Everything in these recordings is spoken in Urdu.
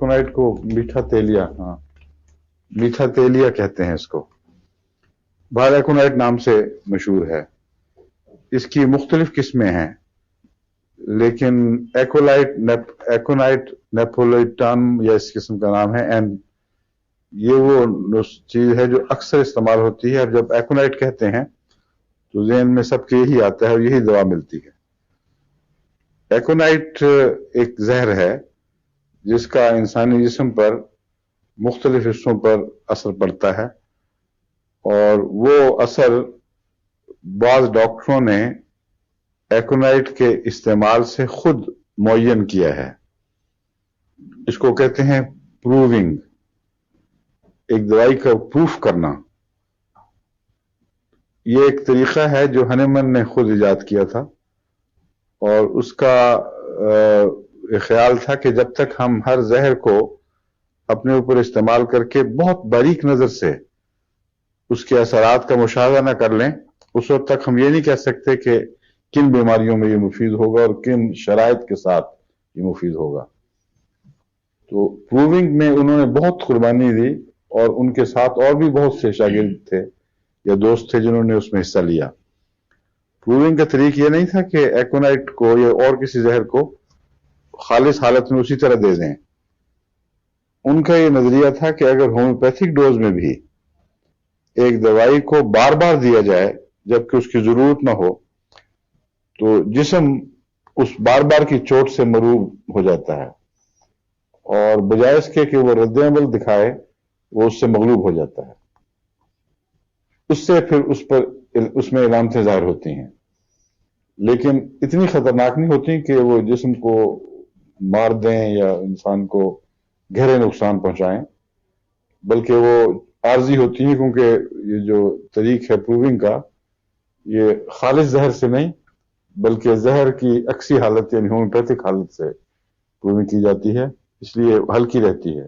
ایکونائٹ کو میٹھا تیلیا، ہاں میٹھا تیلیا کہتے ہیں اس کو، بہر ایکونائٹ نام سے مشہور ہے. اس کی مختلف قسمیں ہیں، لیکن ایکونائٹ نیپولیٹن یا اس قسم کا نام ہے. اینڈ یہ وہ چیز ہے جو اکثر استعمال ہوتی ہے، اور جب ایکونائٹ کہتے ہیں تو ذہن میں سب کے یہی آتا ہے اور یہی دوا ملتی ہے. ایکونائٹ ایک زہر ہے جس کا انسانی جسم پر مختلف حصوں پر اثر پڑتا ہے، اور وہ اثر بعض ڈاکٹروں نے ایکونائٹ کے استعمال سے خود معین کیا ہے. اس کو کہتے ہیں پروونگ، ایک دوائی کا پروف کرنا. یہ ایک طریقہ ہے جو ہنیمن نے خود ایجاد کیا تھا، اور اس کا خیال تھا کہ جب تک ہم ہر زہر کو اپنے اوپر استعمال کر کے بہت باریک نظر سے اس کے اثرات کا مشاہدہ نہ کر لیں، اس وقت تک ہم یہ نہیں کہہ سکتے کہ کن بیماریوں میں یہ مفید ہوگا اور کن شرائط کے ساتھ یہ مفید ہوگا. تو پروونگ میں انہوں نے بہت قربانی دی، اور ان کے ساتھ اور بھی بہت سے شاگرد تھے یا دوست تھے جنہوں نے اس میں حصہ لیا. پروونگ کا طریق یہ نہیں تھا کہ ایکونائٹ کو یا اور کسی زہر کو خالص حالت میں اسی طرح دے دیں. ان کا یہ نظریہ تھا کہ اگر ہومیوپیتھک ڈوز میں بھی ایک دوائی کو بار بار دیا جائے جبکہ اس کی ضرورت نہ ہو، تو جسم اس بار بار کی چوٹ سے مروب ہو جاتا ہے، اور بجائے اس کے کہ وہ رد عمل دکھائے، وہ اس سے مغلوب ہو جاتا ہے. اس سے پھر اس میں علامتیں ظاہر ہوتی ہیں، لیکن اتنی خطرناک نہیں ہوتی کہ وہ جسم کو مار دیں یا انسان کو گہرے نقصان پہنچائیں، بلکہ وہ عارضی ہوتی ہیں، کیونکہ یہ جو طریق ہے پروونگ کا، یہ خالص زہر سے نہیں بلکہ زہر کی عکسی حالت یعنی ہومیوپیتھک حالت سے پروونگ کی جاتی ہے، اس لیے ہلکی رہتی ہے.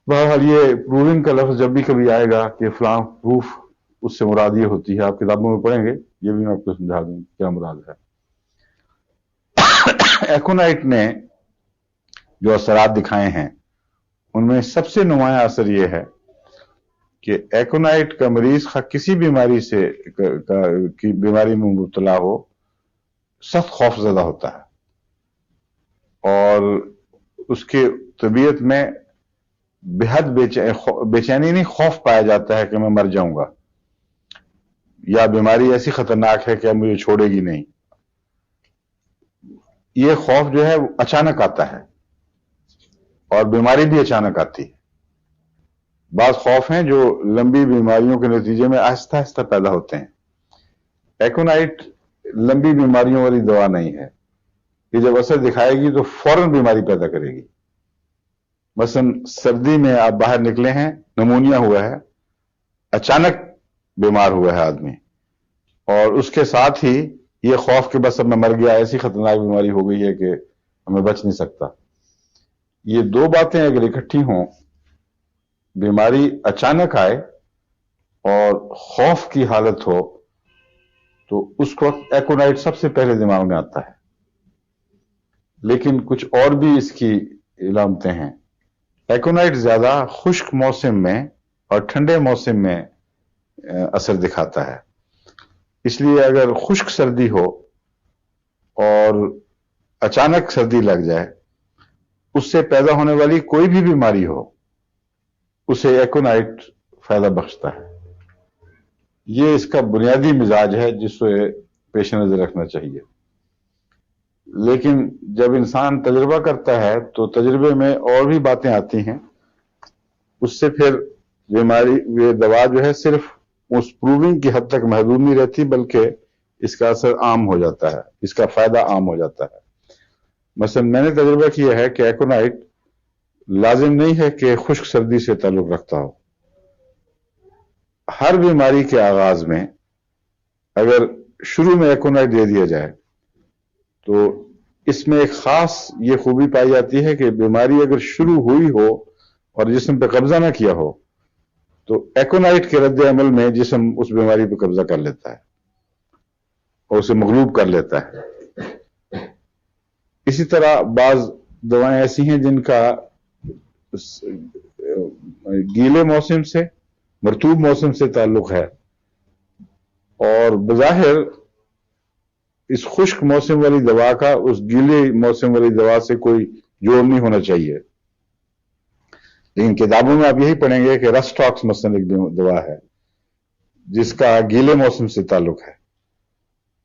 بہرحال یہ پروونگ کا لفظ جب بھی کبھی آئے گا کہ فلاں پروف، اس سے مراد یہ ہوتی ہے. آپ کتابوں میں پڑھیں گے، یہ بھی میں آپ کو سمجھا دوں کیا مراد ہے. ایکونائٹ نے جو اثرات دکھائے ہیں ان میں سب سے نمایاں اثر یہ ہے کہ ایکونائٹ کا مریض کسی بیماری کی بیماری میں مبتلا ہو، سخت خوف زدہ ہوتا ہے، اور اس کی طبیعت میں بے حد بے چینی نہیں، خوف پایا جاتا ہے کہ میں مر جاؤں گا، یا بیماری ایسی خطرناک ہے کہ اب مجھے چھوڑے گی نہیں. یہ خوف جو ہے اچانک آتا ہے، اور بیماری بھی اچانک آتی ہے. بعض خوف ہیں جو لمبی بیماریوں کے نتیجے میں آہستہ آہستہ پیدا ہوتے ہیں. ایکونائٹ لمبی بیماریوں والی دوا نہیں ہے، یہ جب اثر دکھائے گی تو فوراً بیماری پیدا کرے گی. مثلا سردی میں آپ باہر نکلے ہیں، نمونیا ہوا ہے، اچانک بیمار ہوا ہے آدمی، اور اس کے ساتھ ہی یہ خوف کہ بس اب میں مر گیا، ایسی خطرناک بیماری ہو گئی ہے کہ میں بچ نہیں سکتا. یہ دو باتیں اگر اکٹھی ہوں، بیماری اچانک آئے اور خوف کی حالت ہو، تو اس وقت ایکونائٹ سب سے پہلے دماغ میں آتا ہے. لیکن کچھ اور بھی اس کی علامتیں ہیں. ایکونائٹ زیادہ خشک موسم میں اور ٹھنڈے موسم میں اثر دکھاتا ہے. اس لیے اگر خشک سردی ہو اور اچانک سردی لگ جائے، اس سے پیدا ہونے والی کوئی بھی بیماری ہو، اسے ایکونائٹ فائدہ بخشتا ہے. یہ اس کا بنیادی مزاج ہے جس سے پیش نظر رکھنا چاہیے. لیکن جب انسان تجربہ کرتا ہے تو تجربے میں اور بھی باتیں آتی ہیں. اس سے پھر یہ دوا جو ہے صرف اس پروونگ کی حد تک محدود نہیں رہتی، بلکہ اس کا اثر عام ہو جاتا ہے، اس کا فائدہ عام ہو جاتا ہے. مثلا میں نے تجربہ کیا ہے کہ ایکونائٹ لازم نہیں ہے کہ خشک سردی سے تعلق رکھتا ہو. ہر بیماری کے آغاز میں اگر شروع میں ایکونائٹ دے دیا جائے تو اس میں ایک خاص یہ خوبی پائی جاتی ہے کہ بیماری اگر شروع ہوئی ہو اور جسم پہ قبضہ نہ کیا ہو، تو ایکونائٹ کے رد عمل میں جسم اس بیماری پہ قبضہ کر لیتا ہے اور اسے مغلوب کر لیتا ہے. اسی طرح بعض دوائیں ایسی ہیں جن کا گیلے موسم سے، مرطوب موسم سے تعلق ہے، اور بظاہر اس خشک موسم والی دوا کا اس گیلے موسم والی دوا سے کوئی جوڑ نہیں ہونا چاہیے، لیکن کتابوں میں آپ یہی پڑھیں گے کہ رسٹاکس مثلا ایک دوا ہے جس کا گیلے موسم سے تعلق ہے،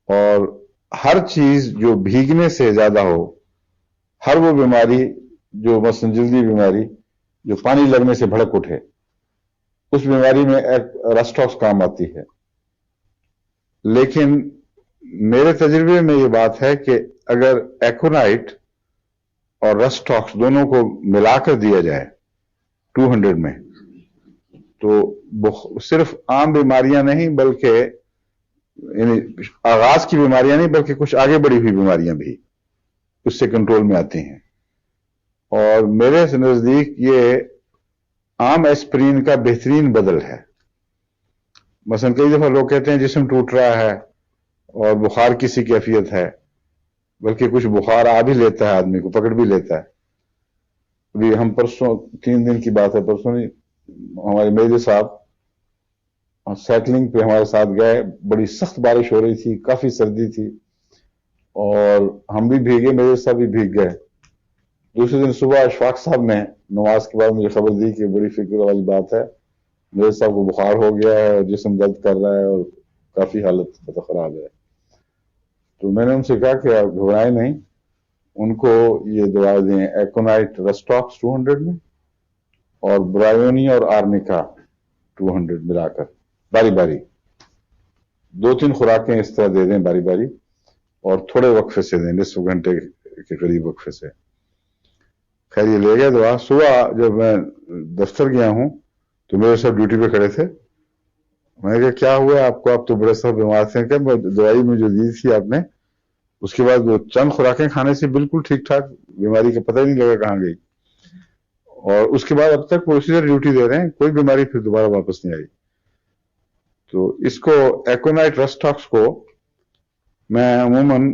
اور ہر چیز جو بھیگنے سے زیادہ ہو، ہر وہ بیماری جو مثلا جلدی بیماری جو پانی لگنے سے بھڑک اٹھے، اس بیماری میں رسٹاکس کام آتی ہے۔ لیکن میرے تجربے میں یہ بات ہے کہ اگر ایکونائٹ اور رسٹاکس دونوں کو ملا کر دیا جائے 200 میں، تو صرف عام بیماریاں نہیں بلکہ یعنی آغاز کی بیماریاں نہیں بلکہ کچھ آگے بڑھی ہوئی بیماریاں بھی اس سے کنٹرول میں آتی ہیں۔ اور میرے نزدیک یہ عام ایسپرین کا بہترین بدل ہے۔ مثلا کئی دفعہ لوگ کہتے ہیں جسم ٹوٹ رہا ہے اور بخار کی سی کیفیت ہے، بلکہ کچھ بخار آ بھی لیتا ہے، آدمی کو پکڑ بھی لیتا ہے۔ ابھی ہم پرسوں 3 دن کی بات ہے، پرسوں نہیں، ہمارے میجر صاحب سائیکلنگ پہ ہمارے ساتھ گئے، بڑی سخت بارش ہو رہی تھی، کافی سردی تھی، اور ہم بھی بھیگے، میجر صاحب بھی بھیگ گئے۔ دوسرے دن صبح اشفاق صاحب نے نماز کے بعد مجھے خبر دی کہ بڑی فکر والی بات ہے، میجر صاحب کو بخار ہو گیا ہے اور جسم درد کر رہا ہے اور کافی حالت خراب ہے۔ تو میں نے ان سے کہا کہ آپ گھبرائیں نہیں، ان کو یہ دوا دیں ایکونائٹ رسٹاکس 200 میں اور برایونی اور آرنیکا 200 ملا کر باری باری 2-3 خوراکیں اس طرح دے دیں باری باری، اور تھوڑے وقفے سے دیں، نصف گھنٹے کے قریب وقفے سے۔ خیر یہ لے گئے دوا۔ صبح جب میں دفتر گیا ہوں تو میرے ساتھ ڈیوٹی پہ کھڑے تھے، میں نے کہا کیا ہوا آپ کو، آپ تو بڑے سخت بیمار تھے، کہ دوائی میں جو دی تھی آپ نے اس کے بعد وہ چند خوراکیں کھانے سے بالکل ٹھیک ٹھاک، بیماری کا پتہ ہی نہیں لگا کہاں گئی، اور اس کے بعد اب تک وہ اسی طرح ڈیوٹی دے رہے ہیں، کوئی بیماری پھر دوبارہ واپس نہیں آئی۔ تو اس کو ایکونائٹ رسٹاکس کو میں عموماً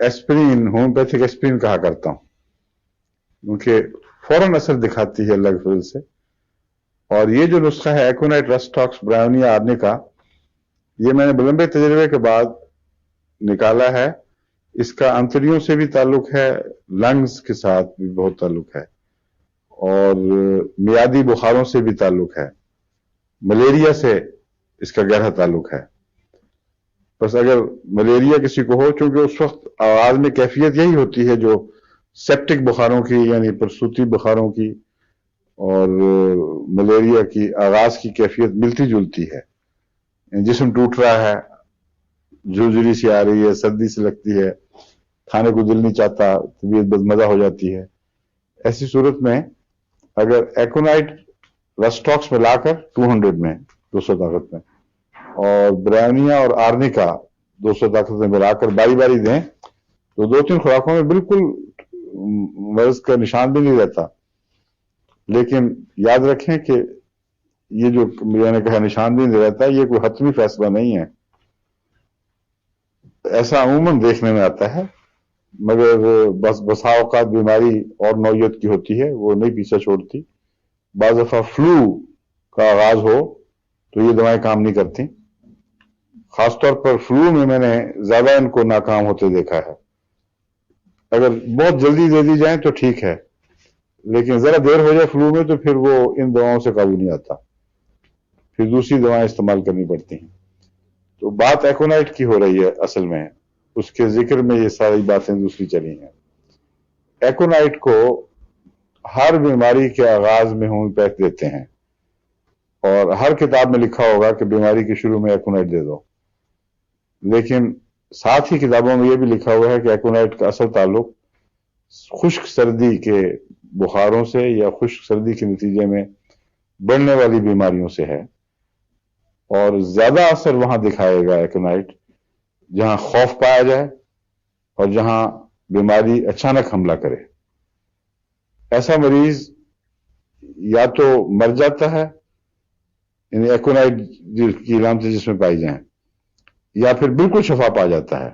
ایسپرین، ہومیوپیتھک ایسپرین کہا کرتا ہوں، کیونکہ فوراً اثر دکھاتی ہے اللہ کے فضل سے۔ اور یہ جو نسخہ ہے ایکونائٹ رسٹاکس برایونی آرنے کا، یہ میں نے لمبے تجربے کے بعد نکالا ہے۔ اس کا انتڑیوں سے بھی تعلق ہے، لنگز کے ساتھ بھی بہت تعلق ہے، اور میادی بخاروں سے بھی تعلق ہے، ملیریا سے اس کا گہرا تعلق ہے۔ بس اگر ملیریا کسی کو ہو، چونکہ اس وقت آغاز میں کیفیت یہی ہوتی ہے جو سیپٹک بخاروں کی یعنی پرسوتی بخاروں کی اور ملیریا کی آغاز کی کیفیت ملتی جلتی ہے، جسم ٹوٹ رہا ہے، جھرجھری سی آ رہی ہے، سردی سے لگتی ہے، کھانے کو دل نہیں چاہتا، طبیعت بدمزہ ہو جاتی ہے۔ ایسی صورت میں اگر ایکونائٹ رسٹاکس میں لا کر 200 میں 200 طاقت میں اور برایونیا اور آرنیکا 200 طاقت میں ملا کر باری باری دیں تو 2-3 خوراکوں میں بالکل مرض کا نشان بھی نہیں رہتا۔ لیکن یاد رکھیں کہ یہ جو میں نے کہا نشان بھی نہیں رہتا، یہ کوئی حتمی فیصلہ نہیں ہے، ایسا عموماً دیکھنے میں آتا ہے، مگر بسا اوقات بیماری اور نوعیت کی ہوتی ہے، وہ نہیں پیچھا چھوڑتی۔ بعض دفعہ فلو کا آغاز ہو تو یہ دوائیں کام نہیں کرتی، خاص طور پر فلو میں میں نے زیادہ ان کو ناکام ہوتے دیکھا ہے۔ اگر بہت جلدی دے دی جائیں تو ٹھیک ہے، لیکن ذرا دیر ہو جائے فلو میں تو پھر وہ ان دواؤں سے قابو نہیں آتا، پھر دوسری دوائیں استعمال کرنی پڑتی ہیں۔ تو بات ایکونائٹ کی ہو رہی ہے اصل میں، اس کے ذکر میں یہ ساری باتیں دوسری چلی ہیں۔ ایکونائٹ کو ہر بیماری کے آغاز میں ہومیوپیتھ دیتے ہیں، اور ہر کتاب میں لکھا ہوگا کہ بیماری کے شروع میں ایکونائٹ دے دو، لیکن ساتھ ہی کتابوں میں یہ بھی لکھا ہوا ہے کہ ایکونائٹ کا اصل تعلق خشک سردی کے بخاروں سے یا خشک سردی کے نتیجے میں بڑھنے والی بیماریوں سے ہے، اور زیادہ اثر وہاں دکھائے گا ایکونائٹ جہاں خوف پایا جائے اور جہاں بیماری اچانک حملہ کرے۔ ایسا مریض یا تو مر جاتا ہے، یعنی ایکونائٹ کی علامتیں جس میں پائی جائیں، یا پھر بالکل شفا پا جاتا ہے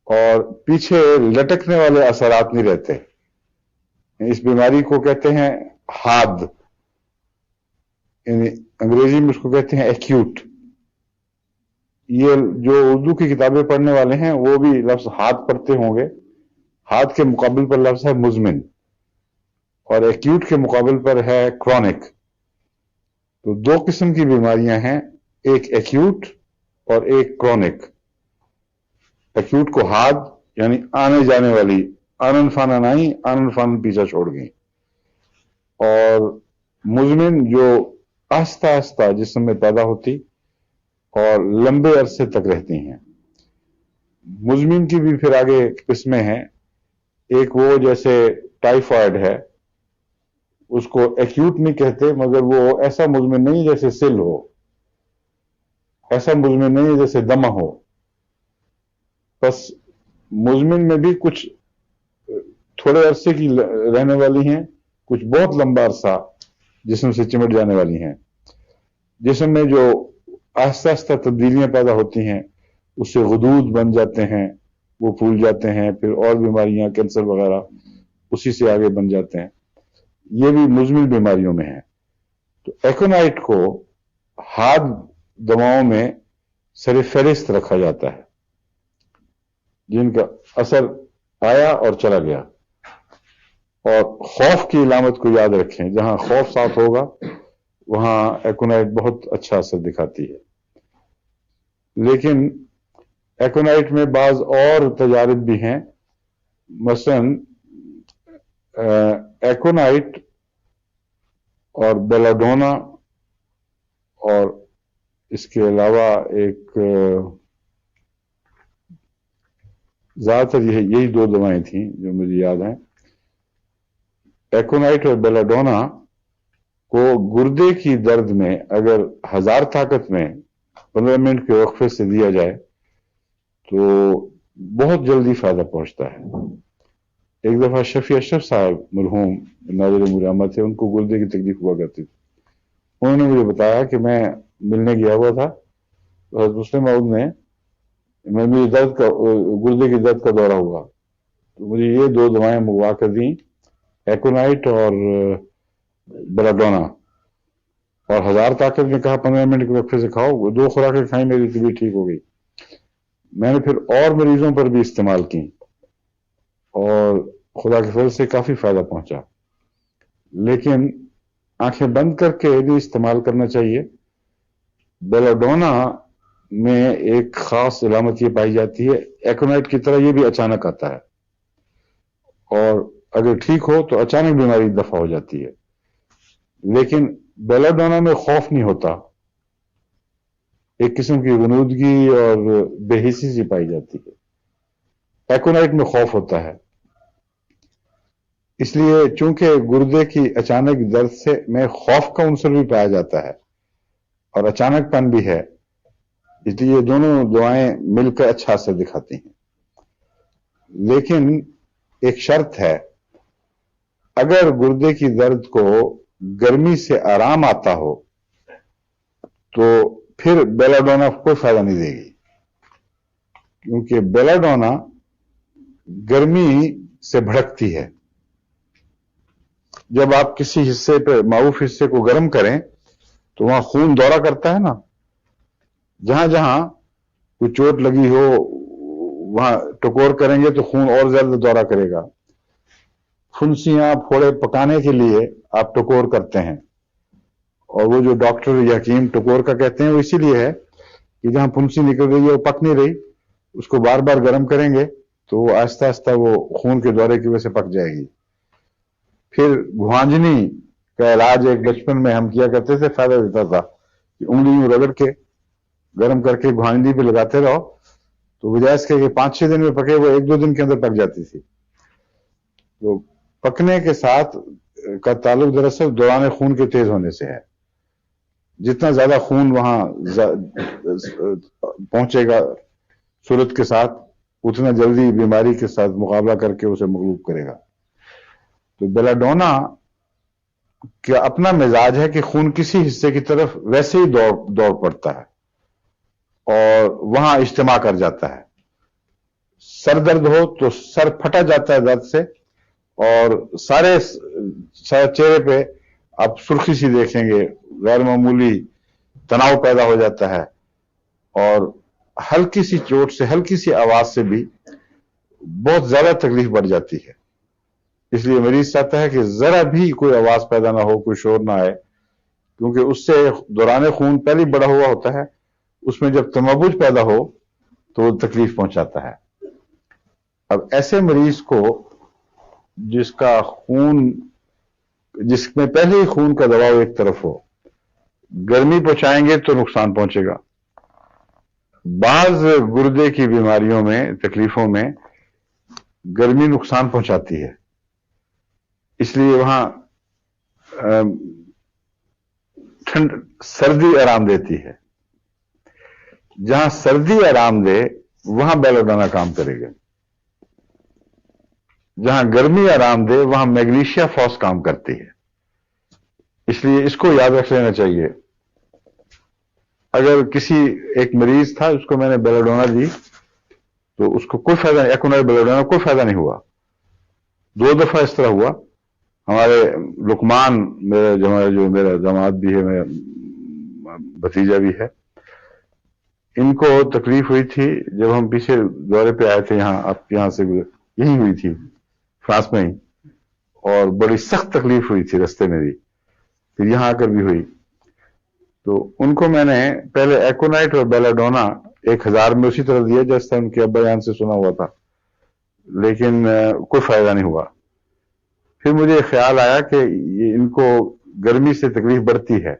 اور پیچھے لٹکنے والے اثرات نہیں رہتے۔ اس بیماری کو کہتے ہیں حاد، یعنی انگریزی میں اس کو کہتے ہیں ایکیوٹ. یہ جو اردو کی کتابیں پڑھنے والے ہیں وہ بھی لفظ حاد پڑھتے ہوں گے. حاد کے مقابل پر لفظ ہے مزمن، اور ایکیوٹ کے مقابل پر ہے کرونک. تو دو قسم کی بیماریاں ہیں، ایک ایکیوٹ اور ایک کرونک. ایکیوٹ کو حاد یعنی آنے جانے والی، آنن فانن آئی آنن فانن پیچھا چھوڑ گئی، اور مزمن جو آہستہ آہستہ جسم میں پیدا ہوتی اور لمبے عرصے تک رہتی ہیں. مزمن کی بھی پھر آگے قسمیں ہیں. ایک وہ جیسے ٹائیفائڈ ہے، اس کو ایکیوٹ نہیں کہتے، مگر وہ ایسا مزمن نہیں جیسے سل ہو، ایسا مزمن نہیں جیسے دمہ ہو. بس مزمن میں بھی کچھ تھوڑے عرصے کی رہنے والی ہیں، کچھ بہت لمبا عرصہ جسم سے چمٹ جانے والی ہیں. جسم میں جو آہستہ آہستہ تبدیلیاں پیدا ہوتی ہیں، اس سے غدود بن جاتے ہیں، وہ پھول جاتے ہیں، پھر اور بیماریاں کینسر وغیرہ اسی سے آگے بن جاتے ہیں. یہ بھی مزمن بیماریوں میں ہیں. تو ایکونائٹ کو حاد دواؤں میں سر فہرست رکھا جاتا ہے، جن کا اثر آیا اور چلا گیا. اور خوف کی علامت کو یاد رکھیں، جہاں خوف ساتھ ہوگا وہاں ایکونائٹ بہت اچھا اثر دکھاتی ہے. لیکن ایکونائٹ میں بعض اور تجارب بھی ہیں. مثلا ایکونائٹ اور بیلاڈونا، اور اس کے علاوہ ایک زیادہ تر یہی دو دوائیں تھیں جو مجھے یاد ہیں. ایکونائٹ اور بیلاڈونا کو گردے کی درد میں اگر 1000 طاقت میں 15 منٹ کے وقفے سے دیا جائے تو بہت جلدی فائدہ پہنچتا ہے. ایک دفعہ شفیع اشرف صاحب مرحوم ناظر مرحمت تھے، ان کو گردے کی تکلیف ہوا کرتی تھی. انہوں نے مجھے بتایا کہ میں ملنے گیا ہوا تھا، حضرت مسلم موعود نے مجھے گردے کی درد کا دورہ ہوا، تو مجھے یہ دو دوائیں منگوا کر دیں، ایکونائٹ اور بیلاڈونا، اور 1000 طاقت میں کہا 15 منٹ کے وقفے سے کھاؤ. وہ 2 خوراکیں کھائیں، میری طبیعت ٹھیک ہو گئی. میں نے پھر اور مریضوں پر بھی استعمال کی اور خدا کے فضل سے کافی فائدہ پہنچا. لیکن آنکھیں بند کر کے بھی استعمال کرنا چاہیے. بیلاڈونا میں ایک خاص علامت یہ پائی جاتی ہے، ایکونائٹ کی طرح یہ بھی اچانک آتا ہے، اور اگر ٹھیک ہو تو اچانک بیماری دفع ہو جاتی ہے. لیکن بیلاڈونا میں خوف نہیں ہوتا، ایک قسم کی غنودگی اور بے حسی سی پائی جاتی ہے. ایکونائٹ میں خوف ہوتا ہے. اس لیے چونکہ گردے کی اچانک درد سے میں خوف کا عنصر بھی پایا جاتا ہے اور اچانک پن بھی ہے، اس لیے یہ دونوں دعائیں مل کر اچھا اثر دکھاتی ہیں. لیکن ایک شرط ہے، اگر گردے کی درد کو گرمی سے آرام آتا ہو تو پھر بیلاڈونا کوئی فائدہ نہیں دے گی، کیونکہ بیلاڈونا گرمی سے بھڑکتی ہے. جب آپ کسی حصے پہ معروف حصے کو گرم کریں تو وہاں خون دورہ کرتا ہے نا، جہاں جہاں کوئی چوٹ لگی ہو وہاں ٹکور کریں گے تو خون اور زیادہ دورہ کرے گا. پھنسیاں پھوڑے پکانے کے لیے آپ ٹکور کرتے ہیں، اور وہ جو ڈاکٹر یا حکیم ٹکور کا کہتے ہیں وہ اسی لیے ہے کہ جہاں پھنسی نکل رہی ہے وہ پک نہیں رہی، اس کو بار بار گرم کریں گے تو وہ آہستہ آہستہ وہ خون کے دورے کی وجہ سے پک جائے گی. پھر گھوانجنی کا علاج ایک بچپن میں ہم کیا کرتے تھے، فائدہ دیتا تھا کہ انگلی رگڑ کے گرم کر کے گھوانجنی پہ لگاتے رہو تو بجائے اس کے 5-6 دن میں پکے وہ 1-2 دن کے اندر پک جاتی تھی. تو پکنے کے ساتھ کا تعلق دراصل دوران خون کے تیز ہونے سے ہے. جتنا زیادہ خون وہاں پہنچے گا صورت کے ساتھ، اتنا جلدی بیماری کے ساتھ مقابلہ کر کے اسے مغلوب کرے گا. تو بیلاڈونا کا اپنا مزاج ہے کہ خون کسی حصے کی طرف ویسے ہی دوڑ پڑتا ہے اور وہاں اجتماع کر جاتا ہے. سر درد ہو تو سر پھٹا جاتا ہے درد سے اور سارے چہرے پہ آپ سرخی سی دیکھیں گے، غیر معمولی تناؤ پیدا ہو جاتا ہے، اور ہلکی سی چوٹ سے، ہلکی سی آواز سے بھی بہت زیادہ تکلیف بڑھ جاتی ہے۔ اس لیے مریض چاہتا ہے کہ ذرا بھی کوئی آواز پیدا نہ ہو، کوئی شور نہ آئے، کیونکہ اس سے دوران خون پہلے بڑھا ہوا ہوتا ہے، اس میں جب تمبج پیدا ہو تو وہ تکلیف پہنچاتا ہے۔ اب ایسے مریض کو جس میں پہلے ہی خون کا دباؤ ایک طرف ہو، گرمی پہنچائیں گے تو نقصان پہنچے گا۔ بعض گردے کی بیماریوں میں، تکلیفوں میں گرمی نقصان پہنچاتی ہے، اس لیے وہاں سردی آرام دیتی ہے۔ جہاں سردی آرام دے وہاں بیلاڈونا کام کرے گا، جہاں گرمی آرام دے وہاں میگنیشیا فاس کام کرتی ہے۔ اس لیے اس کو یاد رکھ لینا چاہیے۔ اگر کسی ایک مریض تھا، اس کو میں نے بیلاڈونا دی تو اس کو کوئی فائدہ نہیں، ایکونائٹ بیلاڈونا کوئی فائدہ نہیں ہوا۔ 2 دفعہ اس طرح ہوا۔ ہمارے لقمان، جو میرا داماد بھی ہے، میرا بھتیجا بھی ہے، ان کو تکلیف ہوئی تھی جب ہم پیچھے دورے پہ آئے تھے، یہاں آپ یہاں سے یہی ہوئی تھی، فرانس میں ہی، اور بڑی سخت تکلیف ہوئی تھی رستے میں بھی، پھر یہاں آ کر بھی ہوئی۔ تو ان کو میں نے پہلے ایکونائٹ اور بیلاڈونا 1000 میں اسی طرح دیا جیسا ان کے ابا جان سے سنا ہوا تھا، لیکن کوئی فائدہ نہیں ہوا۔ پھر مجھے خیال آیا کہ ان کو گرمی سے تکلیف بڑھتی ہے،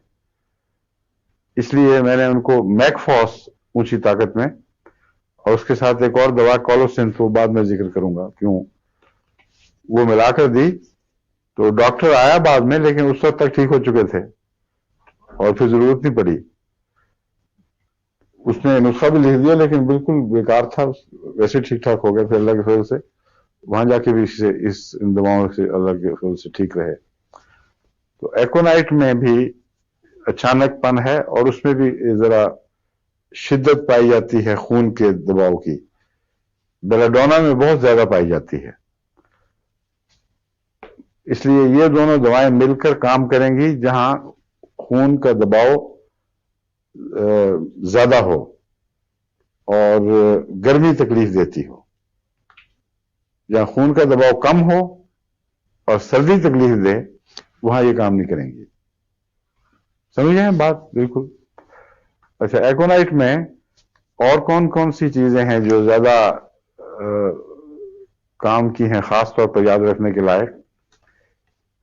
اس لیے میں نے ان کو میک فاس اونچی طاقت میں، اور اس کے ساتھ ایک اور دوا کولوسینتھ، وہ بعد میں ذکر کروں گا کیوں، وہ ملا کر دی۔ تو ڈاکٹر آیا بعد میں، لیکن اس وقت تک ٹھیک ہو چکے تھے اور پھر ضرورت نہیں پڑی۔ اس نے نسخہ بھی لکھ دیا لیکن بالکل بیکار تھا، ویسے ٹھیک ٹھاک ہو گئے پھر اللہ کے فضل سے۔ وہاں جا کے بھی ان دواؤں سے اللہ کے فضل سے ٹھیک رہے۔ تو ایکونائٹ میں بھی اچانک پن ہے، اور اس میں بھی ذرا شدت پائی جاتی ہے خون کے دباؤ کی۔ بیلاڈونا میں بہت زیادہ پائی جاتی ہے، اس لیے یہ دونوں دوائیں مل کر کام کریں گی جہاں خون کا دباؤ زیادہ ہو اور گرمی تکلیف دیتی ہو۔ جہاں خون کا دباؤ کم ہو اور سردی تکلیف دے وہاں یہ کام نہیں کریں گی۔ سمجھ گئے بات؟ بالکل۔ اچھا، ایکونائٹ میں اور کون کون سی چیزیں ہیں جو زیادہ کام کی ہیں، خاص طور پر یاد رکھنے کے لائق؟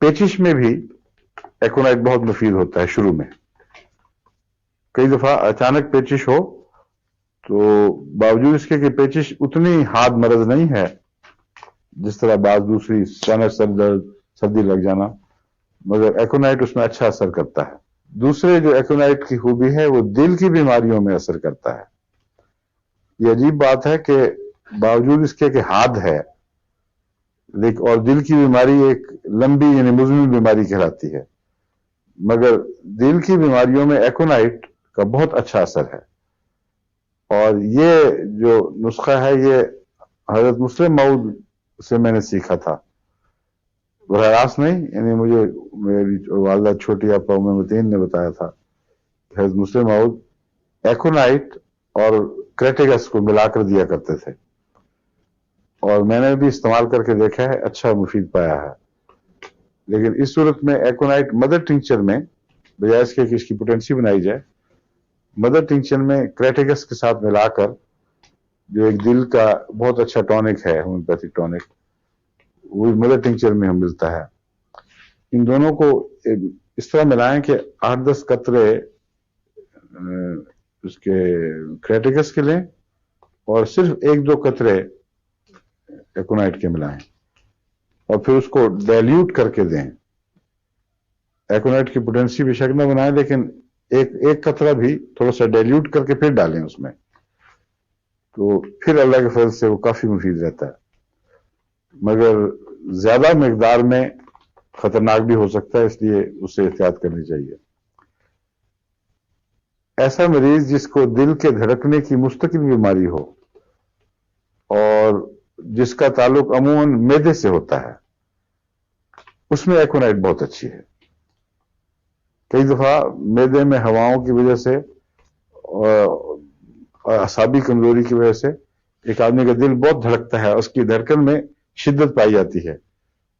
پیچش میں بھی ایکونائٹ بہت مفید ہوتا ہے شروع میں۔ کئی دفعہ اچانک پیچش ہو تو باوجود اس کے کہ پیچش اتنی حاد مرض نہیں ہے جس طرح بعض دوسری اچانک سردی لگ جانا، مگر ایکونائٹ اس میں اچھا اثر کرتا ہے۔ دوسرے جو ایکونائٹ کی خوبی ہے وہ دل کی بیماریوں میں اثر کرتا ہے۔ یہ عجیب بات ہے کہ باوجود اس کے کہ حاد ہے، لیکن اور دل کی بیماری ایک لمبی یعنی مزمن بیماری کہلاتی ہے، مگر دل کی بیماریوں میں ایکونائٹ کا بہت اچھا اثر ہے۔ اور یہ جو نسخہ ہے یہ حضرت مسلم موعود سے میں نے سیکھا تھا، براہ راست نہیں، یعنی مجھے میری والدہ چھوٹی آپا ام متین نے بتایا تھا کہ حضرت مسلم موعود ایکونائٹ اور کریٹیگس کو ملا کر دیا کرتے تھے، اور میں نے بھی استعمال کر کے دیکھا ہے، اچھا مفید پایا ہے۔ لیکن اس صورت میں ایکونائٹ مدر ٹنکچر میں، بجائے اس کے کہ اس کی پوٹینسی بنائی جائے، مدر ٹنکچر میں کریٹیگس کے ساتھ ملا کر، جو ایک دل کا بہت اچھا ٹونک ہے، ہومیوپیتھک ٹونک، وہ مدر ٹنکچر میں ہم ملتا ہے۔ ان دونوں کو اس طرح ملائیں کہ 8-10 قطرے اس کے کریٹیگس کے لیں اور صرف 1-2 قطرے ایکونائٹ کے ملائیں، اور پھر اس کو ڈائلیوٹ کر کے دیں۔ ایکونائٹ کی پوٹینسی بھی شک نہ بنائیں، لیکن ایک قطرہ بھی تھوڑا سا ڈائلیوٹ کر کے پھر ڈالیں اس میں، تو پھر اللہ کے فضل سے وہ کافی مفید رہتا ہے، مگر زیادہ مقدار میں خطرناک بھی ہو سکتا ہے، اس لیے اس سے احتیاط کرنی چاہیے۔ ایسا مریض جس کو دل کے دھڑکنے کی مستقل بیماری ہو اور جس کا تعلق عموماً معدے سے ہوتا ہے، اس میں ایکونائٹ بہت اچھی ہے. کئی دفعہ معدے میں ہواؤں کی وجہ سے اور اعصابی کمزوری کی وجہ سے ایک آدمی کا دل بہت دھڑکتا ہے، اس کی دھڑکن میں شدت پائی جاتی ہے.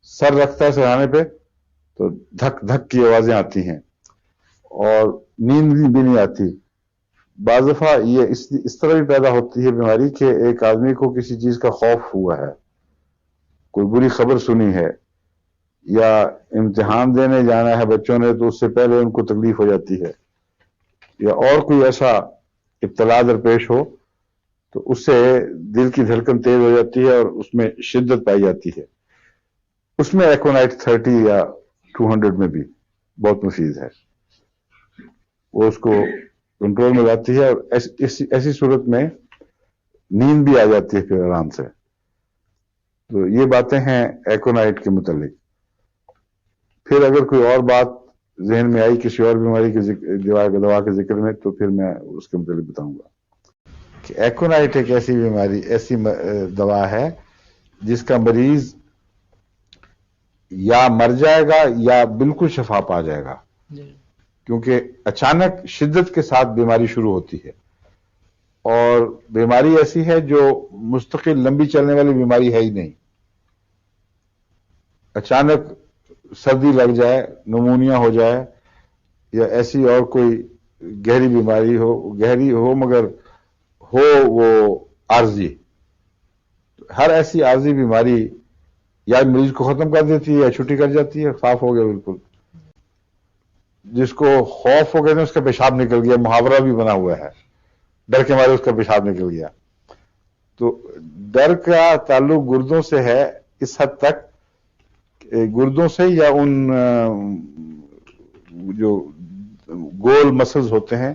سر رکھتا ہے سرانے پہ تو دھک دھک کی آوازیں آتی ہیں اور نیند بھی نہیں آتی. بعض دفعہ یہ اس طرح بھی پیدا ہوتی ہے بیماری کہ ایک آدمی کو کسی چیز کا خوف ہوا ہے، کوئی بری خبر سنی ہے یا امتحان دینے جانا ہے بچوں نے تو اس سے پہلے ان کو تکلیف ہو جاتی ہے، یا اور کوئی ایسا ابتلا درپیش ہو تو اس سے دل کی دھڑکن تیز ہو جاتی ہے اور اس میں شدت پائی جاتی ہے. اس میں ایکونائٹ 30 یا 200 میں بھی بہت مفید ہے، وہ اس کو کنٹرول میں لاتی ہے اور ایسی صورت میں نیند بھی آ جاتی ہے پھر آرام سے. تو یہ باتیں ہیں ایکونائٹ کے متعلق. پھر اگر کوئی اور بات ذہن میں آئی کسی اور بیماری کے دوا کے ذکر میں تو پھر میں اس کے متعلق بتاؤں گا. کہ ایکونائٹ ایک ایسی بیماری، ایسی دوا ہے جس کا مریض یا مر جائے گا یا بالکل شفا پا جائے گا، کیونکہ اچانک شدت کے ساتھ بیماری شروع ہوتی ہے اور بیماری ایسی ہے جو مستقل لمبی چلنے والی بیماری ہے ہی نہیں. اچانک سردی لگ جائے، نمونیا ہو جائے یا ایسی اور کوئی گہری بیماری ہو، گہری ہو مگر ہو وہ عارضی. ہر ایسی عارضی بیماری یا مریض کو ختم کر دیتی ہے یا چھٹی کر جاتی ہے، صاف ہو گیا بالکل. جس کو خوف ہو گیا اس کا پیشاب نکل گیا، محاورہ بھی بنا ہوا ہے، ڈر کے مارے اس کا پیشاب نکل گیا. تو ڈر کا تعلق گردوں سے ہے اس حد تک، گردوں سے یا ان جو گول مسلز ہوتے ہیں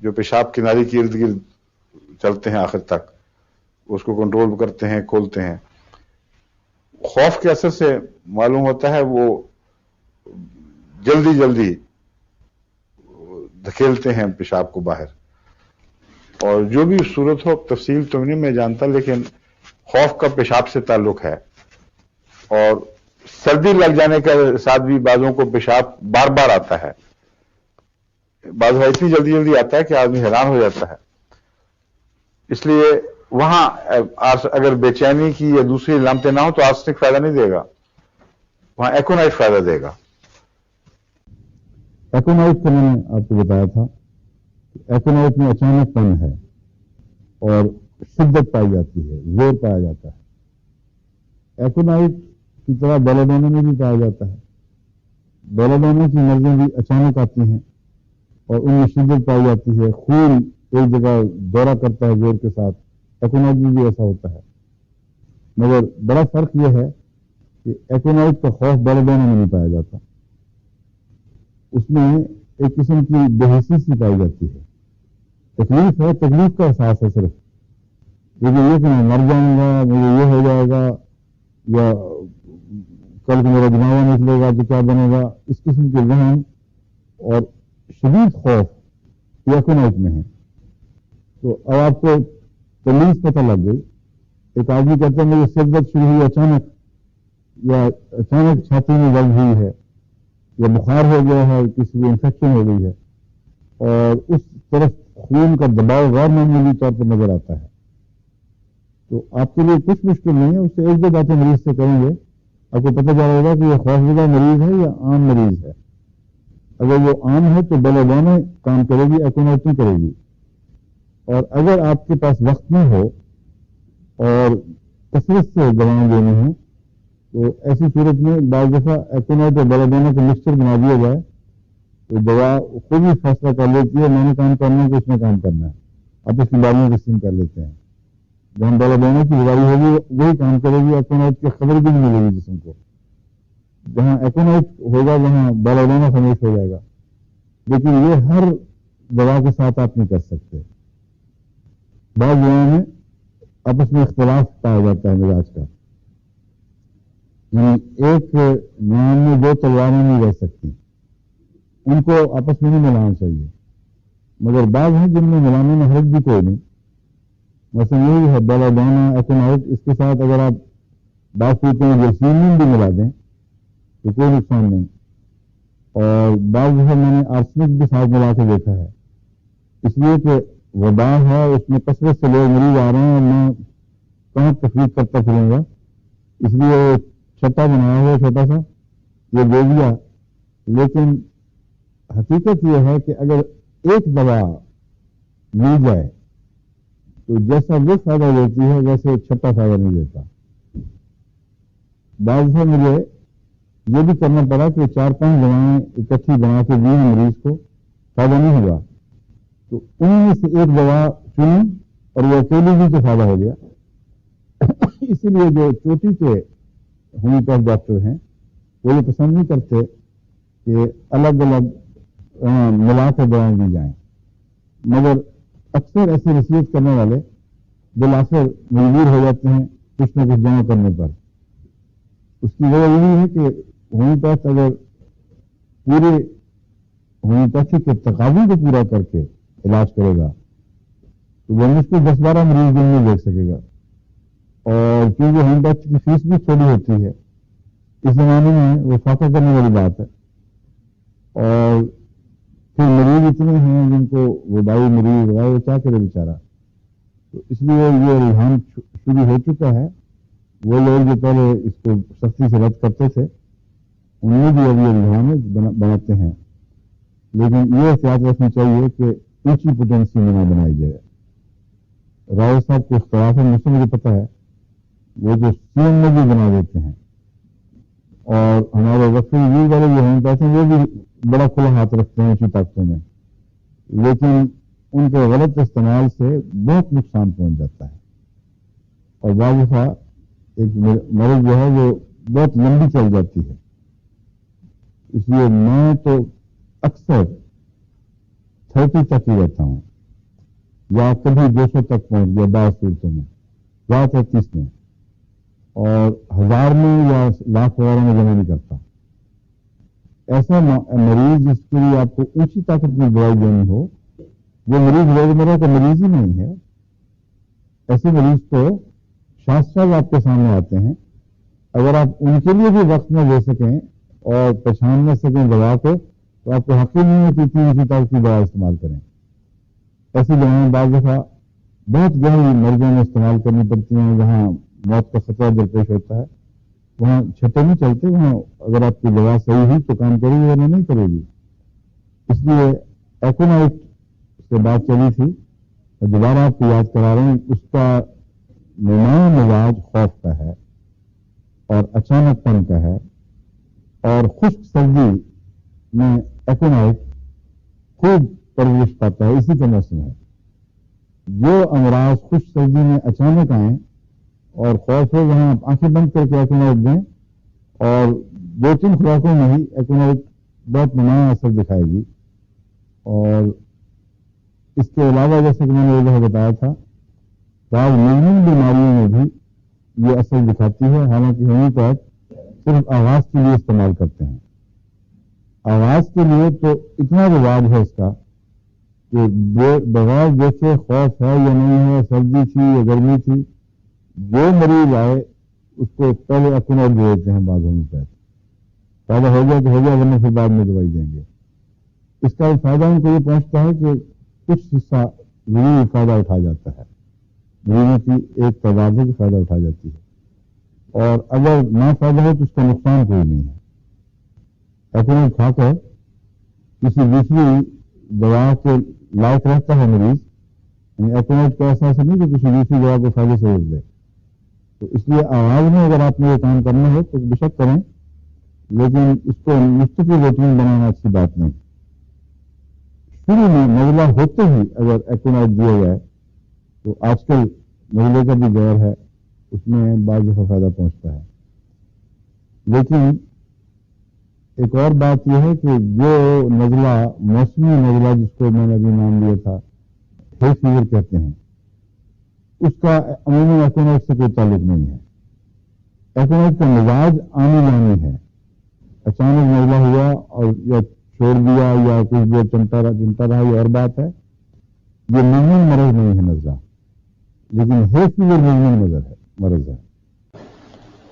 جو پیشاب کی نالی کے ارد گرد چلتے ہیں آخر تک، اس کو کنٹرول کرتے ہیں، کھولتے ہیں. خوف کے اثر سے معلوم ہوتا ہے وہ جلدی جلدی دھکیلتے ہیں پیشاب کو باہر. اور جو بھی صورت ہو، تفصیل تو نہیں میں جانتا، لیکن خوف کا پیشاب سے تعلق ہے. اور سردی لگ جانے کے ساتھ بھی بعضوں کو پیشاب بار بار آتا ہے، بعض اتنی جلدی جلدی آتا ہے کہ آدمی حیران ہو جاتا ہے. اس لیے وہاں اگر بے چینی کی یا دوسری علامتیں نہ ہو تو آرسنک فائدہ نہیں دے گا، وہاں ایکونائٹ فائدہ دے گا. ایکونائٹ کا میں نے آپ کو بتایا تھا، ایکونائٹ میں اچانک پن ہے اور شدت پائی جاتی ہے، زور پایا جاتا ہے. ایکونائٹ کی طرح بیلاڈونا میں بھی پایا جاتا ہے. بیلاڈونا کی مرضیں بھی اچانک آتی ہیں اور ان میں شدت پائی جاتی ہے، خون ایک جگہ دورہ کرتا ہے زور کے ساتھ. ایکونائٹ میں بھی ایسا ہوتا ہے، مگر بڑا فرق یہ ہے کہ ایکونائٹ کا خوف بیلاڈونا میں نہیں پایا جاتا. اس میں ایک قسم کی بے حسی سی پائی جاتی ہے، تکلیف ہے، تکلیف کا احساس ہے صرف، لیکن یہ کہ میں مر جاؤں گا، مجھے یہ ہو جائے گا یا کل کو میرا جنازہ نکلے گا تو کیا بنے گا، اس قسم کے ذہن اور شدید خوف ایکونائٹ میں ہے. تو اب آپ کو تمیز پتہ لگ گئی. ایک آدمی کہتا ہے مجھے سر درد شروع ہوئی اچانک، یا اچانک چھاتی میں درد ہوئی ہے، یا بخار ہو گیا ہے، کسی کو انفیکشن ہو گئی ہے، اور اس طرف خون کا دباؤ غیر معمولی طور پر نظر آتا ہے. تو آپ کے لیے کچھ مشکل نہیں ہے، اس سے ایک دو باتیں مریض سے کریں گے، آپ کو پتہ چلے گا کہ یہ خوفزدہ مریض ہے یا عام مریض ہے. اگر وہ عام ہے تو بیلاڈونا کام کرے گی، ایکونائٹ نہیں کرے گی. اور اگر آپ کے پاس وقت نہ ہو اور کثرت سے دوائیں دینی ہوں تو ایسی صورت میں بعض دفعہ ایکونائٹ اور بیلاڈونا کا مکسچر بنا دیا جائے تو دوا خود ہی فیصلہ کر لیتی ہے میں نے کام کرنا ہے کہ اس میں کام کرنا ہے. آپ اس بیماریوں کو تقسیم کر لیتے ہیں. جہاں بیلاڈونا کی بیماری ہوگی وہی کام کرے گی، ایکونائٹ کی خبر بھی نہیں ملے گی جسم کو. جہاں ایکونائٹ ہوگا وہاں بیلاڈونا خاموش ہو جائے گا. لیکن یہ ہر دوا کے ساتھ آپ نہیں کر سکتے. بعض دواؤں میں آپس میں اختلاف پایا جاتا ہے مزاج کا، یعنی ایک نام میں دو تلواریں نہیں رہ سکتی، ان کو آپس میں نہیں ملانا چاہیے. مگر بعض ہیں جن میں ملانے میں حرج بھی کوئی نہیں. مثلا یہی ہے بیلاڈونا، ایکونائٹ، اس کے ساتھ اگر آپ بات کرتے ہیں جلسین بھی ملا دیں تو کوئی نقصان نہیں. اور بعض دفعہ میں نے آرسنک بھی ساتھ ملا کے دیکھا ہے، اس لیے کہ وبا ہے، اس میں کثرت سے لوگ مریض آ رہے ہیں اور میں کہاں تفریح کرتا پھروں گا، اس لیے وہ چھٹا بنایا ہوا چھوٹا سا یہ دے دیا. لیکن حقیقت یہ ہے کہ اگر ایک دوا مل جائے تو جیسا وہ فائدہ دیتی ہے ویسے چھٹا فائدہ نہیں دیتا. بعض دفعہ مجھے یہ بھی کرنا پڑا کہ 4-5 دوائیں اکٹھی بنا کے دی مریض کو، فائدہ نہیں ہوا، تو ان میں سے ایک دوا چنی اور وہ اکیلی بھی تو فائدہ ہو گیا. اسی لیے جو چوٹی کے ہومیوپیتھ ڈاکٹر ہیں وہ یہ پسند نہیں کرتے کہ الگ الگ ملا کر دوائیں دی جائیں، مگر اکثر ایسی نصیحت کرنے والے بالآخر مجبور ہو جاتے ہیں کچھ نہ کچھ جمع کرنے پر. اس کی وجہ یہی ہے کہ ہومیوپیتھ اگر پورے ہومیوپیتھی کے تقاضے کو پورا کر کے علاج کرے گا تو وہ مشکل 10-12 مریض دن میں دیکھ سکے گا. اور کیونکہ ہومیوپیتھی کی فیس بھی تھوڑی ہوتی ہے، اس زمانے میں وہ فاقہ کرنے والی بات ہے. اور پھر مریض اتنے ہیں جن کو وبائی مریض ہوا وہ کیا کرے بیچارہ. تو اس لیے یہ رجحان شروع ہو چکا ہے. وہ لوگ جو پہلے اس کو سختی سے رد کرتے تھے ان میں بھی اب یہ رجحان بناتے ہیں. لیکن یہ احتیاط رکھنی چاہیے کہ اونچی پوٹینسی میں نہ بنائی جائے. راؤ صاحب کو اختلاف ہے، مجھ سے مجھے پتہ ہے وہ جو سیم میں بھی بنا دیتے ہیں، اور ہمارے وقت یہ والے جو ہومیوپیتھ ہیں وہ بھی بڑا کھلا ہاتھ رکھتے ہیں اونچی طاقتوں میں، لیکن ان کے غلط استعمال سے بہت نقصان پہنچ جاتا ہے. اور بعض دفعہ ایک مرض جو ہے وہ بہت لمبی چل جاتی ہے. اس لیے میں تو اکثر 30 تک ہی رہتا ہوں، یا کبھی 200 تک پہنچ گیا بعض صورتوں میں، یا 33 میں، اور 1000 میں یا لاکھ وغیرہ میں جمع نہیں کرتا. ایسا مریض جس کے لیے آپ کو اونچی طاقت کی دوائی دینی ہو وہ مریض روزمرہ کا مریض ہی نہیں ہے. ایسے مریض تو شاستر آپ کے سامنے آتے ہیں، اگر آپ ان کے لیے بھی وقت میں دے سکیں اور پہچان نہ سکیں دوا کو تو آپ کو حق ہی نہیں ہے کہ اتنی اونچی طاقت کی دوا استعمال کریں. ایسی دوائیں بعض دفعہ بہت گہری مرضوں میں استعمال کرنی پڑتی ہیں جہاں موت کا خطرہ درپیش ہوتا ہے. وہاں چھٹے نہیں چلتے، وہاں اگر آپ کی دوا صحیح ہوئی تو کام کرے گی ورنہ نہیں کرے گی. اس لیے ایکونائٹ سے بات چلی تھی، دوبارہ آپ کو یاد کرا رہے ہیں. اس کا نمایاں مزاج خوف کا ہے اور اچانک پن کا ہے، اور خشک سردی میں ایکونائٹ خوب پرورش پاتا ہے. اسی کا موسم ہے. جو امراض خشک سردی میں اچانک آئیں اور خوف ہو وہاں آنکھیں بند کر کے ایکونائٹ دیں، اور 2-3 خوراکوں میں ہی ایکونائٹ بہت نمایاں اثر دکھائے گی. اور اس کے علاوہ جیسے کہ میں نے یہ بتایا تھا بعض مزمن بیماریوں میں بھی یہ اثر دکھاتی ہے. حالانکہ ہومیوپیتھ صرف آغاز کے لیے استعمال کرتے ہیں. آغاز کے لیے تو اتنا رواج ہے اس کا کہ بغیر دیکھے خوف ہے یا نہیں ہے، سردی تھی یا گرمی تھی، جو مریض آئے اس کو پہلے ایکونائٹ دے دیتے ہیں. بعض ہومیوپیتھ فائدہ ہو گیا تو ہو گیا، ورنہ پھر بعد میں دوائی دیں گے. اس کا فائدہ ان کو یہ پہنچتا ہے کہ کچھ حصہ ضرور فائدہ اٹھا جاتا ہے، مریضوں کی ایک تعداد سے فائدہ اٹھا جاتی ہے، اور اگر نہ فائدہ ہو تو اس کا نقصان کوئی نہیں ہے. ایکونائٹ کھا کر کسی دوسری دوا کے لائق رہتا ہے مریض، یعنی ایکونائٹ کا ایسا نہیں کہ کسی دوسری دوا کو فائدے سے روک دے. تو اس لیے آغاز میں اگر آپ نے یہ کام کرنا ہو تو بے شک کریں، لیکن اس کو مستقل روٹین بنانا اچھی بات نہیں. شروع میں نزلہ ہوتے ہی اگر ایکونائٹ دیا جائے تو آج کل نزلے کا بھی دور ہے، اس میں بعض دفعہ فائدہ پہنچتا ہے. لیکن ایک اور بات یہ ہے کہ جو نزلہ موسمی نزلہ جس کو میں نے ابھی نام لیا تھا ہیل فیور کہتے ہیں، اس کا عموماً ایکونائٹ سے کوئی تعلق نہیں ہے. ایکونائٹ کا مزاج آنے جانے ہے. اچانک نزلہ ہوا اور یا چھوڑ دیا یا کچھ دیر چلتا رہا یہ اور بات ہے. یہ مزمن مرض نہیں ہے نزلہ، لیکن ہیل فیور مزمن مرض ہے.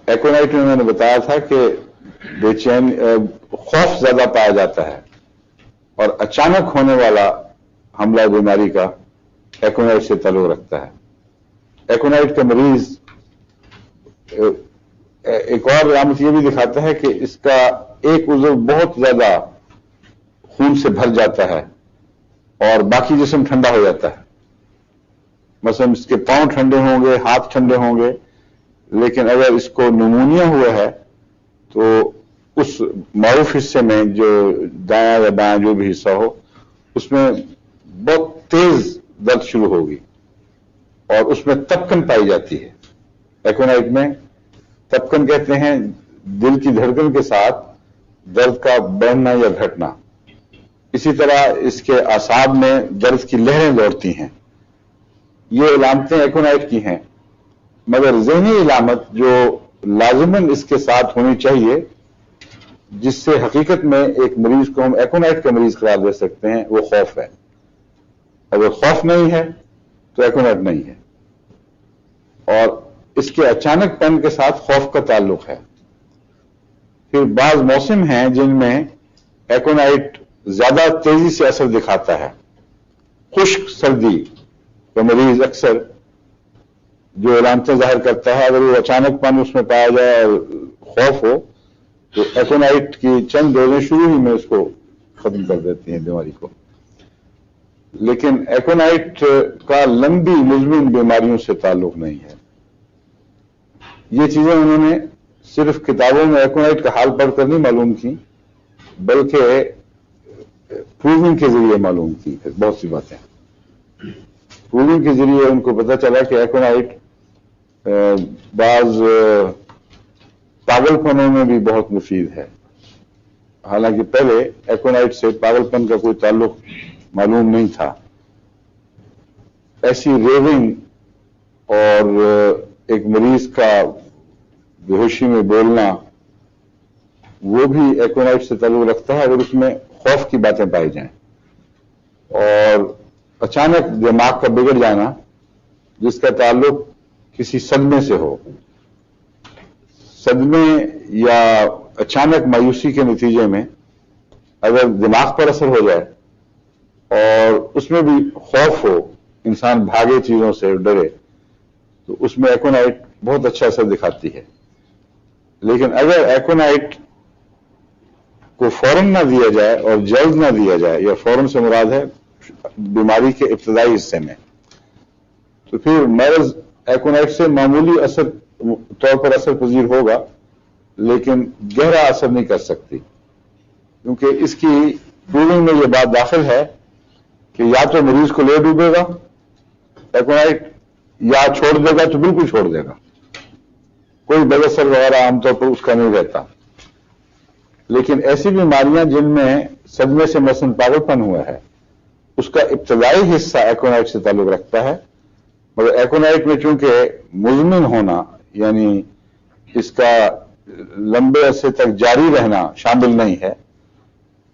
ایکونائٹ میں نے بتایا تھا کہ بے چین خوف زیادہ پایا جاتا ہے، اور اچانک ہونے والا حملہ بیماری کا ایکونائٹ سے تعلق رکھتا ہے۔ ایکونائٹ کا مریض ایک اور علامت یہ بھی دکھاتا ہے کہ اس کا ایک عضو بہت زیادہ خون سے بھر جاتا ہے اور باقی جسم ٹھنڈا ہو جاتا ہے۔ مثلا اس کے پاؤں ٹھنڈے ہوں گے، ہاتھ ٹھنڈے ہوں گے، لیکن اگر اس کو نمونیا ہوا ہے تو اس معروف حصے میں جو دایاں یا بایاں جو بھی حصہ ہو اس میں بہت تیز درد شروع ہوگی اور اس میں تپکن پائی جاتی ہے۔ ایکونائٹ میں تپکن کہتے ہیں دل کی دھڑکن کے ساتھ درد کا بڑھنا یا گھٹنا۔ اسی طرح اس کے اعصاب میں درد کی لہریں دوڑتی ہیں۔ یہ علامتیں ایکونائٹ کی ہیں، مگر ذہنی علامت جو لازماً اس کے ساتھ ہونی چاہیے، جس سے حقیقت میں ایک مریض کو ہم ایکونائٹ کا مریض قرار دے سکتے ہیں، وہ خوف ہے۔ اگر خوف نہیں ہے تو ایکونائٹ نہیں ہے، اور اس کے اچانک پن کے ساتھ خوف کا تعلق ہے۔ پھر بعض موسم ہیں جن میں ایکونائٹ زیادہ تیزی سے اثر دکھاتا ہے۔ خشک سردی کا مریض اکثر جو علامتیں ظاہر کرتا ہے، اگر وہ اچانک پن اس میں پایا جائے اور خوف ہو تو ایکونائٹ کی چند ڈوزیں شروع ہی میں اس کو ختم کر دیتی ہیں بیماری کو۔ لیکن ایکونائٹ کا لمبی مزمن بیماریوں سے تعلق نہیں ہے۔ یہ چیزیں انہوں نے صرف کتابوں میں ایکونائٹ کا حال پڑھ کر نہیں معلوم کی، بلکہ پروونگ کے ذریعے معلوم کی بہت سی باتیں۔ پروونگ کے ذریعے ان کو پتہ چلا کہ ایکونائٹ بعض پاگل پنوں میں بھی بہت مفید ہے۔ حالانکہ پہلے ایکونائٹ سے پاگل پن کا کوئی تعلق معلوم نہیں تھا۔ ایسی ریونگ اور ایک مریض کا بے ہوشی میں بولنا، وہ بھی ایکونائٹ سے تعلق رکھتا ہے اگر اس میں خوف کی باتیں پائی جائیں، اور اچانک دماغ کا بگڑ جانا جس کا تعلق کسی صدمے سے ہو، صدمے یا اچانک مایوسی کے نتیجے میں اگر دماغ پر اثر ہو جائے اور اس میں بھی خوف ہو، انسان بھاگے چیزوں سے ڈرے، تو اس میں ایکونائٹ بہت اچھا اثر دکھاتی ہے۔ لیکن اگر ایکونائٹ کو فوراً نہ دیا جائے اور جلد نہ دیا جائے، یا فوراً سے مراد ہے بیماری کے ابتدائی حصے میں، تو پھر مرض ایکونائٹ سے معمولی طور پر اثر پذیر ہوگا لیکن گہرا اثر نہیں کر سکتی، کیونکہ اس کی پروونگ میں یہ بات داخل ہے کہ یا تو مریض کو لے ڈوبے گا ایکونائٹ، یا چھوڑ دے گا تو بالکل چھوڑ دے گا، کوئی بد اثر وغیرہ عام طور پر اس کا نہیں رہتا۔ لیکن ایسی بیماریاں جن میں صدمے سے مثلاً پاگل پن ہوا ہے، اس کا ابتدائی حصہ ایکونائٹ سے تعلق رکھتا ہے، مگر ایکونائٹ میں چونکہ مزمن ہونا یعنی اس کا لمبے عرصے تک جاری رہنا شامل نہیں ہے،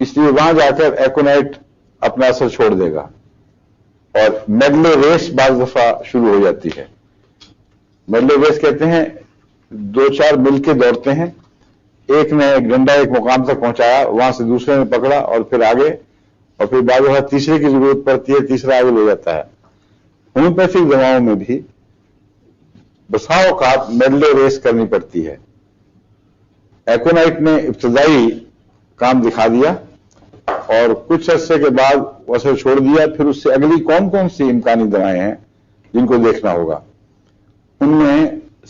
اس لیے وہاں جا کر ایکونائٹ اپنا اثر چھوڑ دے گا اور میڈلے ریس بعض دفعہ شروع ہو جاتی ہے۔ میڈلے ریس کہتے ہیں دو چار مل کے دوڑتے ہیں، ایک نے ایک ڈنڈا ایک مقام تک پہنچایا، وہاں سے دوسرے نے پکڑا اور پھر آگے، اور پھر بعض دفعہ تیسرے کی ضرورت پڑتی ہے، تیسرا آگے لے جاتا ہے۔ ہومیوپیتھک دواؤں میں بھی بسا اوقات میڈلے ریس کرنی پڑتی ہے۔ ایکونائٹ نے ابتدائی کام دکھا دیا اور کچھ عرصے کے بعد اثر چھوڑ دیا، پھر اس سے اگلی کون کون سی امکانی دوائیں ہیں جن کو دیکھنا ہوگا۔ ان میں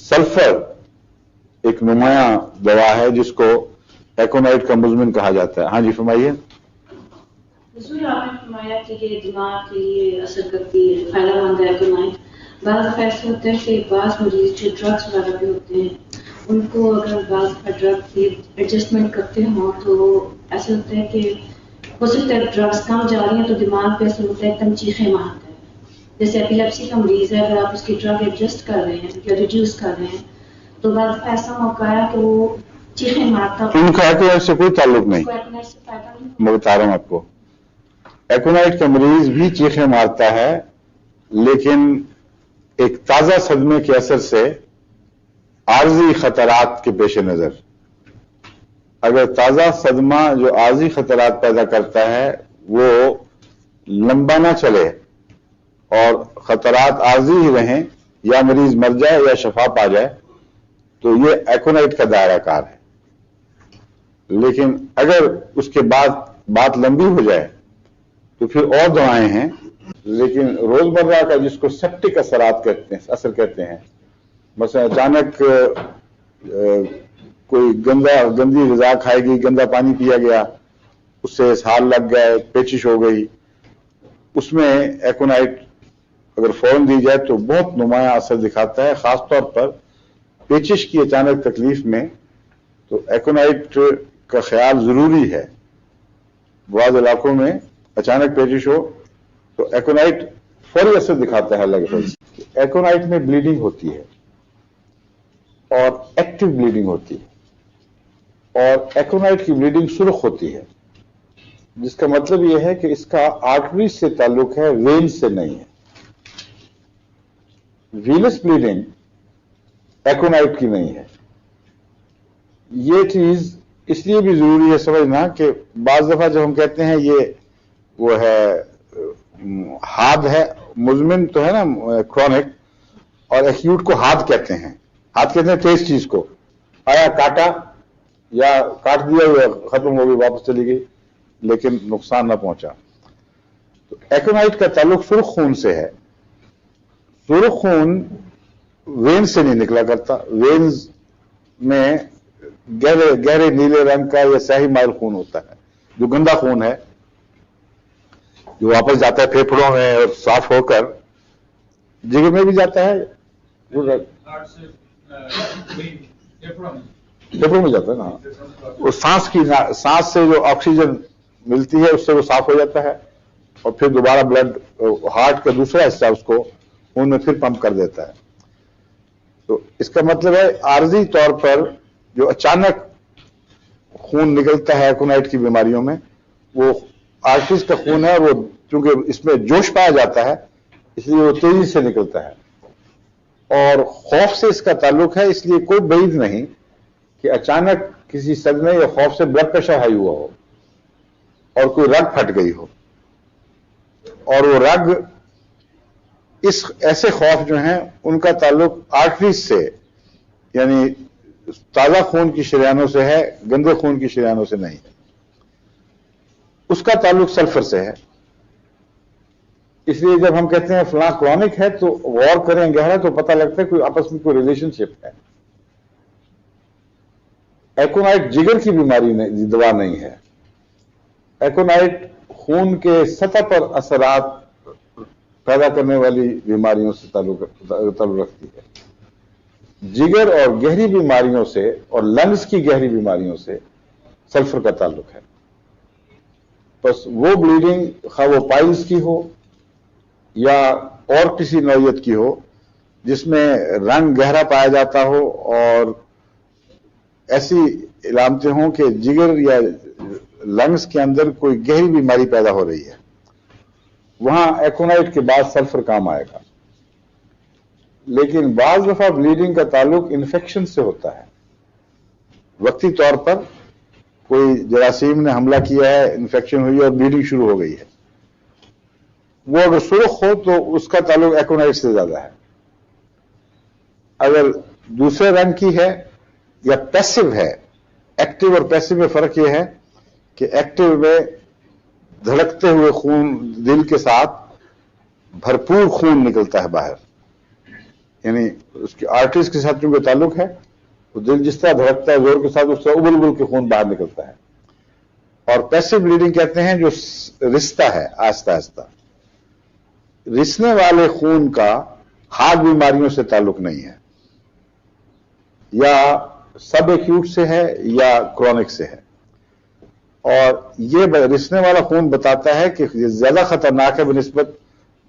سلفر ایک نمایاں دوا ہے جس کو ایکونائٹ کا مزمن کہا جاتا ہے۔ ہاں جی فرمائیے۔ حضور آپ نے فرمایا کہ یہ دماغ کے لیے اثر کرتی ہے، فائدہ مند ہے ایکونائٹ۔ بعض ایسے ہوتے ہیں کہ بعض مریض جو ڈرگس وغیرہ بھی ہوتے ہیں، ان کو اگر بعض ڈرگ کی ایڈجسٹمنٹ کرتے ہوں تو ایسا ہوتا ہے کہ ہو سکتا ہے ڈرگس کم جا رہی ہیں تو دماغ پہ اثر ہوتا ہے، ایک دم چیخیں مارتا ہے۔ جیسے ایپیلیپسی کا مریض ہے، اگر آپ اس کی ڈرگ ایڈجسٹ کر رہے ہیں یا ریڈیوس کر رہے ہیں تو بعض ایسا موقع ہے کہ وہ چیخیں مارتا ہے۔ ان کا ایکونائٹ سے کوئی تعلق نہیں، ایکونائٹ سے فائدہ نہیں، میں بتا رہا ہوں آپ کو۔ ایکونائٹ کا مریض بھی چیخیں مارتا ہے، لیکن ایک تازہ صدمے کے اثر سے عارضی خطرات کے پیش نظر اگر تازہ صدمہ جو عارضی خطرات پیدا کرتا ہے وہ لمبا نہ چلے اور خطرات عارضی ہی رہیں یا مریض مر جائے یا شفا پا جائے تو یہ ایکونائٹ کا دائرہ کار ہے. لیکن اگر اس کے بعد بات لمبی ہو جائے تو پھر اور دعائیں ہیں. لیکن روزمرہ کا جس کو سیپٹک اثر کہتے ہیں، مثلا اچانک کوئی گندی غذا کھائے گی، گندا پانی پیا گیا، اس سے اسہال لگ گئے، پیچش ہو گئی، اس میں ایکونائٹ اگر فوراً دی جائے تو بہت نمایاں اثر دکھاتا ہے، خاص طور پر پیچش کی اچانک تکلیف میں. تو ایکونائٹ کا خیال ضروری ہے. بعض علاقوں میں اچانک پیچش ہو تو ایکونائٹ فوری اثر دکھاتا ہے. الگ ایکونائٹ میں بلیڈنگ ہوتی ہے اور ایکٹیو بلیڈنگ ہوتی ہے، اور ایکونائٹ کی بلیڈنگ سرخ ہوتی ہے، جس کا مطلب یہ ہے کہ اس کا آرٹری سے تعلق ہے، وین سے نہیں ہے. وینس بلیڈنگ ایکونائٹ کی نہیں ہے. یہ چیز اس لیے بھی ضروری ہے سمجھنا کہ بعض دفعہ جب ہم کہتے ہیں یہ وہ ہے حاد ہے، مزمن تو ہے نا کرونک، اور ایکیوٹ کو حاد کہتے ہیں. حاد کہتے ہیں تیز چیز کو، آیا کاٹا یا کاٹ دیا ہوا ختم ہو گئی، واپس چلی گئی لیکن نقصان نہ پہنچا. تو ایکونائٹ کا تعلق سرخ خون سے ہے. سرخ خون وین سے نہیں نکلا کرتا. وینز میں گہرے نیلے رنگ کا یا سیاہی مائل خون ہوتا ہے جو گندا خون ہے، جو واپس جاتا ہے پھیپھڑوں میں اور صاف ہو کر جگر میں بھی جاتا ہے، پھیپھڑوں میں جاتا ہے نا. وہ سانس سے جو آکسیجن ملتی ہے اس سے وہ صاف ہو جاتا ہے اور پھر دوبارہ بلڈ ہارٹ کا دوسرا حصہ اس کو خون میں پھر پمپ کر دیتا ہے. تو اس کا مطلب ہے عارضی طور پر جو اچانک خون نکلتا ہے ایکونائٹ کی بیماریوں میں وہ آرٹریز کا خون ہے، اور وہ چونکہ اس میں جوش پایا جاتا ہے اس لیے وہ تیزی سے نکلتا ہے. اور خوف سے اس کا تعلق ہے، اس لیے کوئی بعید نہیں کہ اچانک کسی صدمے یا خوف سے بلڈ پریشر ہائی ہوا ہو اور کوئی رگ پھٹ گئی ہو، اور وہ رگ اس ایسے خوف جو ہیں ان کا تعلق آرٹریز سے، یعنی تازہ خون کی شریانوں سے ہے، گندے خون کی شریانوں سے نہیں ہے. اس کا تعلق سلفر سے ہے. اس لیے جب ہم کہتے ہیں فلاں کرونک ہے تو غور کریں گہرا تو پتہ لگتا ہے کوئی آپس میں کوئی ریلیشن شپ ہے. ایکونائٹ جگر کی بیماری دوا نہیں ہے. ایکونائٹ خون کے سطح پر اثرات پیدا کرنے والی بیماریوں سے تعلق رکھتی ہے. جگر اور گہری بیماریوں سے اور لنگز کی گہری بیماریوں سے سلفر کا تعلق ہے. بس وہ بلیڈنگ خواہ وہ پائلز کی ہو یا اور کسی نوعیت کی ہو جس میں رنگ گہرا پایا جاتا ہو اور ایسی علامتیں ہوں کہ جگر یا لنگز کے اندر کوئی گہری بیماری پیدا ہو رہی ہے، وہاں ایکونائٹ کے بعد سلفر کام آئے گا. لیکن بعض دفعہ بلیڈنگ کا تعلق انفیکشن سے ہوتا ہے. وقتی طور پر کوئی جراثیم نے حملہ کیا ہے، انفیکشن ہوئی اور بلیڈنگ شروع ہو گئی ہے، وہ اگر سرخ ہو تو اس کا تعلق ایکونائٹ سے زیادہ ہے. اگر دوسرے رنگ کی ہے یا پیسو ہے، ایکٹیو اور پیسو میں فرق یہ ہے کہ ایکٹیو میں دھڑکتے ہوئے خون دل کے ساتھ بھرپور خون نکلتا ہے باہر، یعنی اس کی آرٹریز کے ساتھ چونکہ تعلق ہے تو دل جس طرح دھڑکتا ہے زور کے ساتھ اس سے ابل ابل کے خون باہر نکلتا ہے. اور پیسو بلیڈنگ کہتے ہیں جو رستا ہے آہستہ آہستہ. رسنے والے خون کا ہارٹ بیماریوں سے تعلق نہیں ہے، یا سب ایکیوٹ سے ہے یا کرونک سے ہے. اور یہ رسنے والا خون بتاتا ہے کہ یہ زیادہ خطرناک ہے بنسبت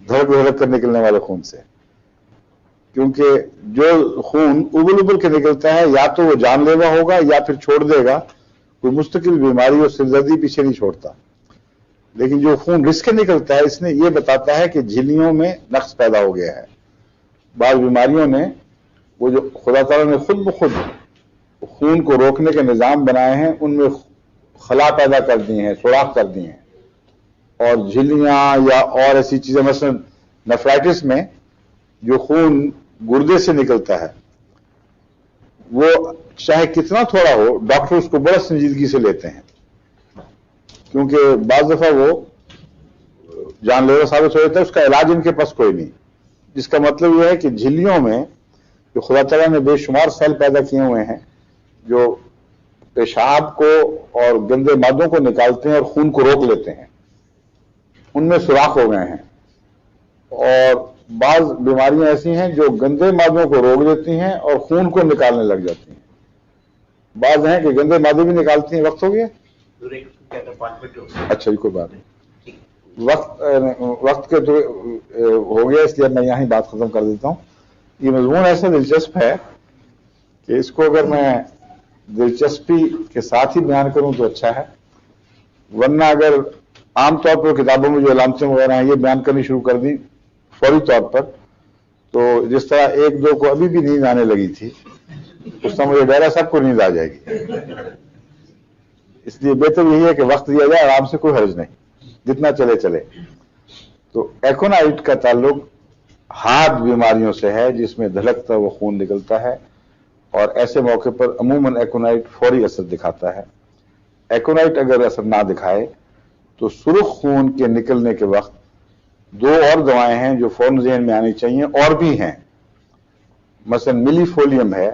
دھڑک دھڑک کر نکلنے والے خون سے، کیونکہ جو خون ابل ابل کے نکلتا ہے یا تو وہ جان لیوا ہوگا یا پھر چھوڑ دے گا، کوئی مستقل بیماری اور سردردی پیچھے نہیں چھوڑتا. لیکن جو خون رس کے نکلتا ہے اس نے یہ بتاتا ہے کہ جھلیوں میں نقص پیدا ہو گیا ہے. بعض بیماریوں نے وہ جو خدا تعالیٰ نے خود بخود خون کو روکنے کے نظام بنائے ہیں ان میں خلا پیدا کر دی ہیں، سوراخ کر دی ہیں، اور جھلیاں یا اور ایسی چیزیں، مثلا نیفرائٹس میں جو خون گردے سے نکلتا ہے وہ چاہے کتنا تھوڑا ہو ڈاکٹر اس کو بڑا سنجیدگی سے لیتے ہیں، کیونکہ بعض دفعہ وہ جان لیوا ثابت ہو جاتا ہے، اس کا علاج ان کے پاس کوئی نہیں، جس کا مطلب یہ ہے کہ جھلیوں میں جو خدا تعالیٰ نے بے شمار سیل پیدا کیے ہوئے ہیں جو پیشاب کو اور گندے مادوں کو نکالتے ہیں اور خون کو روک لیتے ہیں، ان میں سوراخ ہو گئے ہیں، اور بعض بیماریاں ایسی ہیں جو گندے مادوں کو روک دیتی ہیں اور خون کو نکالنے لگ جاتی ہیں، بعض ہیں کہ گندے مادے بھی نکالتی ہیں۔ وقت ہو گیا؟ اچھا کوئی بات نہیں، وقت کے تو ہو گیا، اس لیے میں یہاں ہی بات ختم کر دیتا ہوں۔ یہ مضمون ایسا دلچسپ ہے کہ اس کو اگر میں دلچسپی کے ساتھ ہی بیان کروں تو اچھا ہے، ورنہ اگر عام طور پر کتابوں میں جو علامتیں وغیرہ ہیں یہ بیان کرنی شروع کر دی فوری طور پر، تو جس طرح ایک دو کو ابھی بھی نیند آنے لگی تھی اس طرح مجھے ڈیرا سب کو نیند آ جائے گی، اس لیے بہتر یہی ہے کہ وقت دیا جائے، آرام سے کوئی حرج نہیں، جتنا چلے چلے۔ تو ایکونائٹ کا تعلق ہارٹ بیماریوں سے ہے جس میں دھڑکتا وہ خون نکلتا ہے، اور ایسے موقع پر عموماً ایکونائٹ فوری اثر دکھاتا ہے۔ ایکونائٹ اگر اثر نہ دکھائے تو سرخ خون کے نکلنے کے وقت دو اور دوائیں ہیں جو فوراً ذہن میں آنی چاہیے، اور بھی ہیں، مثلا ملی فولیم ہے